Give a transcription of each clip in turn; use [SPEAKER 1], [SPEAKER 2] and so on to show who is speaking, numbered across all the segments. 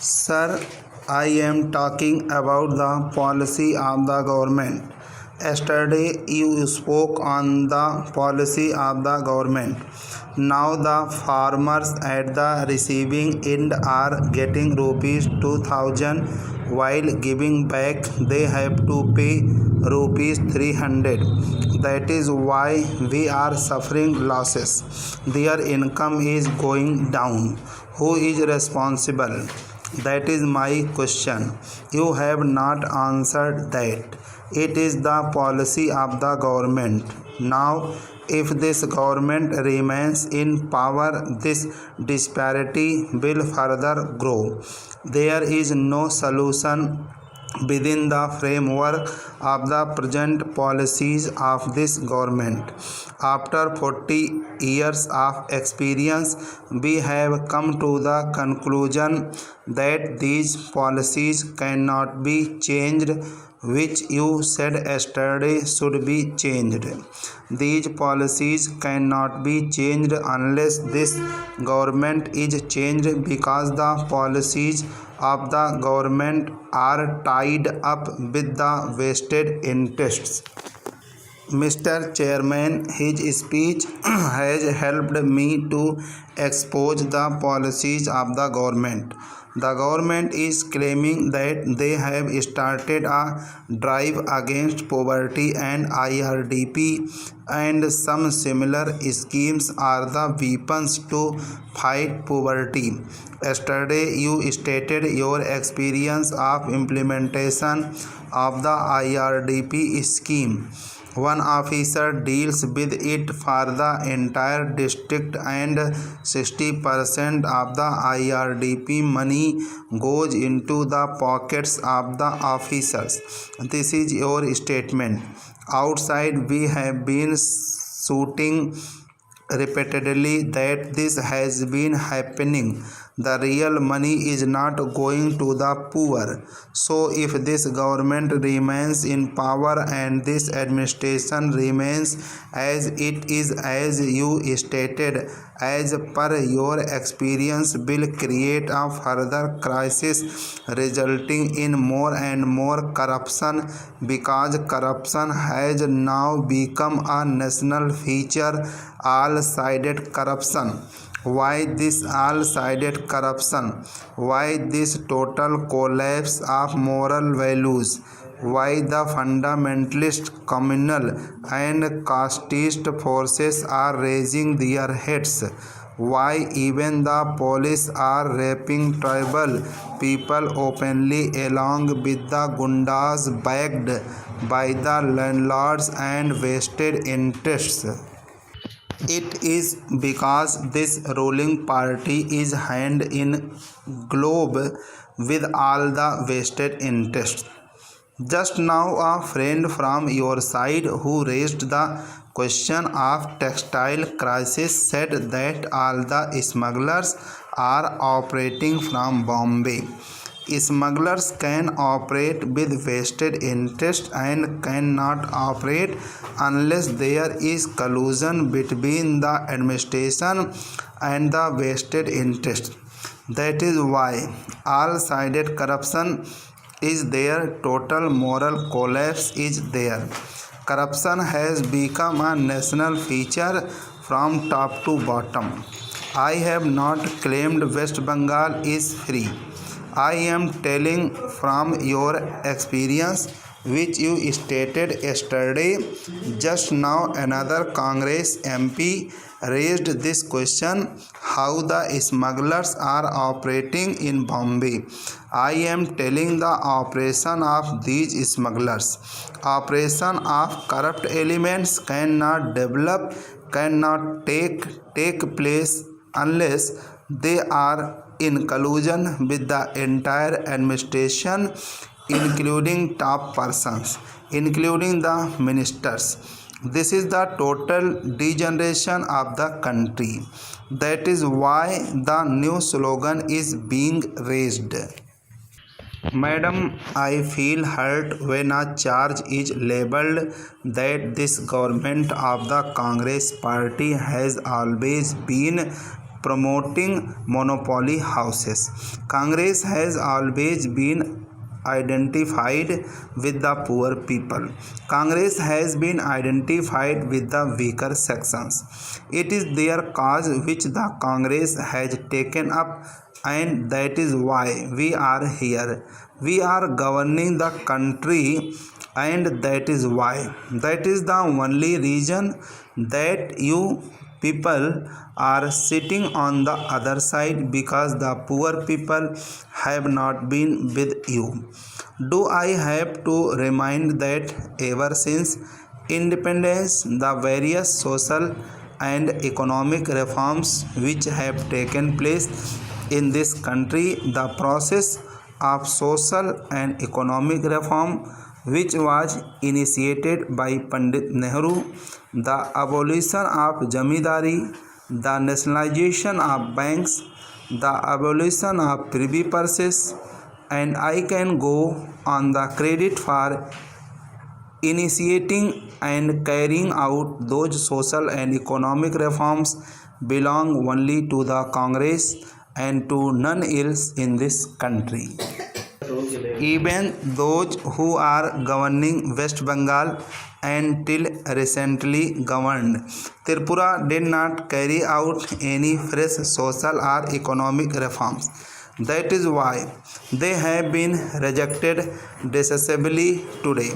[SPEAKER 1] Sir, I am talking about the policy of the government. Yesterday you spoke on the policy of the government. Now the farmers at the receiving end are getting rupees 2000 while giving back they have to pay rupees 300. That is why we are suffering losses. Their income is going down. Who is responsible? That is my question. You have not answered that. It is the policy of the government. Now, if this government remains in power, this disparity will further grow. There is no solution within the framework of the present policies of this government. After 40 years of experience, we have come to the conclusion that these policies cannot be changed, which you said yesterday should be changed. These policies cannot be changed unless this government is changed, because the policies of the government are tied up with the vested interests. Mr. Chairman, his speech has helped me to expose the policies of the government. The government is claiming that they have started a drive against poverty and IRDP, and some similar schemes are the weapons to fight poverty. Yesterday you stated your experience of implementation of the IRDP scheme. One officer deals with it for the entire district, and 60% of the IRDP money goes into the pockets of the officers. This is your statement. Outside we have been shooting repeatedly that this has been happening. The real money is not going to the poor. So if this government remains in power and this administration remains as it is, as you stated, as per your experience, will create a further crisis resulting in more and more corruption, because corruption has now become a national feature. All-sided corruption. Why this all-sided corruption? Why this total collapse of moral values? Why the fundamentalist, communal and casteist forces are raising their heads? Why even the police are raping tribal people openly along with the gundas backed by the landlords and vested interests? It is because this ruling party is hand in glove with all the vested interests. Just now a friend from your side who raised the question of textile crisis said that all the smugglers are operating from Bombay. Smugglers can operate with vested interest and cannot operate unless there is collusion between the administration and the vested interest. That is why all-sided corruption is there, total moral collapse is there. Corruption has become a national feature from top to bottom. I have not claimed West Bengal is free. I am telling from your experience, which you stated yesterday. Just now another Congress MP raised this question, how the smugglers are operating in Bombay. I am telling the operation of these smugglers. Operation of corrupt elements cannot develop, cannot take place unless they are in collusion with the entire administration, including top persons, including the ministers. This is the total degeneration of the country. That is why the new slogan is being raised. Madam, I feel hurt when a charge is labelled that this government of the Congress party has always been promoting monopoly houses. Congress has always been identified with the poor people. Congress has been identified with the weaker sections. It is their cause which the Congress has taken up, and that is why we are here. We are governing the country, and that is why. That is the only reason that you people are sitting on the other side, because the poor people have not been with you. Do I have to remind that ever since independence, the various social and economic reforms which have taken place in this country, the process of social and economic reform which was initiated by Pandit Nehru, the abolition of Jamindari, the nationalization of banks, the abolition of privy purses, and I can go on. The credit for initiating and carrying out those social and economic reforms belong only to the Congress and to none else in this country. Even those who are governing West Bengal and till recently governed Tripura did not carry out any fresh social or economic reforms. That is why they have been rejected decisively today.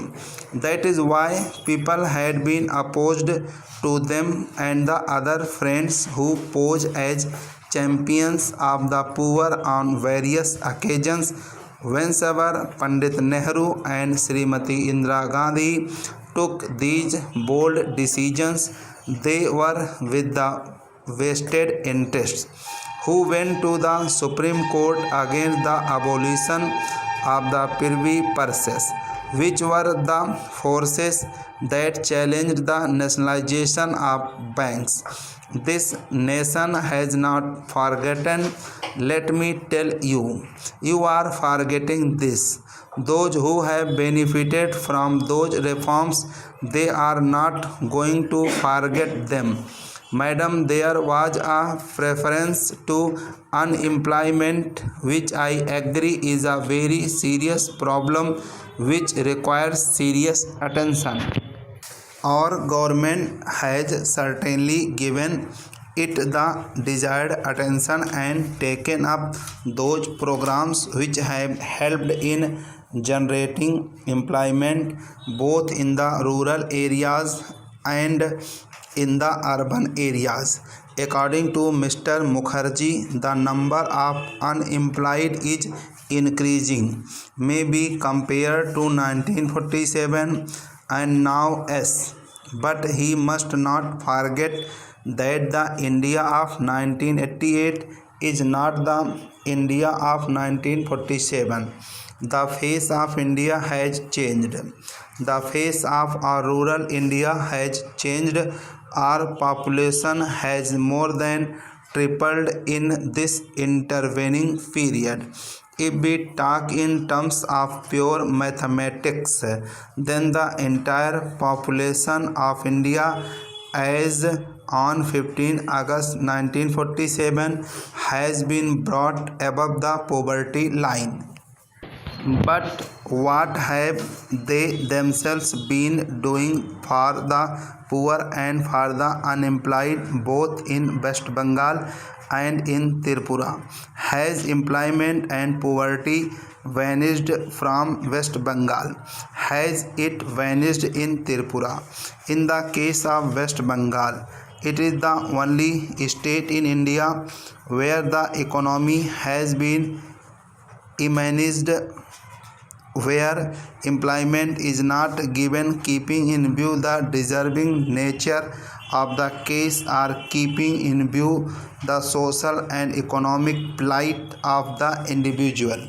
[SPEAKER 1] That is why people had been opposed to them and the other friends who pose as champions of the poor on various occasions. Whenever Pandit Nehru and Srimati Indira Gandhi took these bold decisions, they were with the vested interests who went to the Supreme Court against the abolition of the privy purses, which were the forces that challenged the nationalization of banks. This nation has not forgotten. Let me tell you, you are forgetting this. Those who have benefited from those reforms, they are not going to forget them. Madam, there was a preference to unemployment, which I agree is a very serious problem which requires serious attention. Our government has certainly given it the desired attention and taken up those programs which have helped in generating employment both in the rural areas and in the urban areas. According to Mr. Mukherjee, the number of unemployed is increasing, maybe compared to 1947 and now yes. But he must not forget that the India of 1988 is not the India of 1947. The face of India has changed. The face of our rural India has changed. Our population has more than tripled in this intervening period. If we talk in terms of pure mathematics, then the entire population of India as on 15 August 1947 has been brought above the poverty line. But what have they themselves been doing for the poor and for the unemployed both in West Bengal and in Tripura? Has employment and poverty vanished from West Bengal? Has it vanished in Tripura? In the case of West Bengal, it is the only state in India where the economy has been immunized, where employment is not given, keeping in view the deserving nature of the case or keeping in view the social and economic plight of the individual.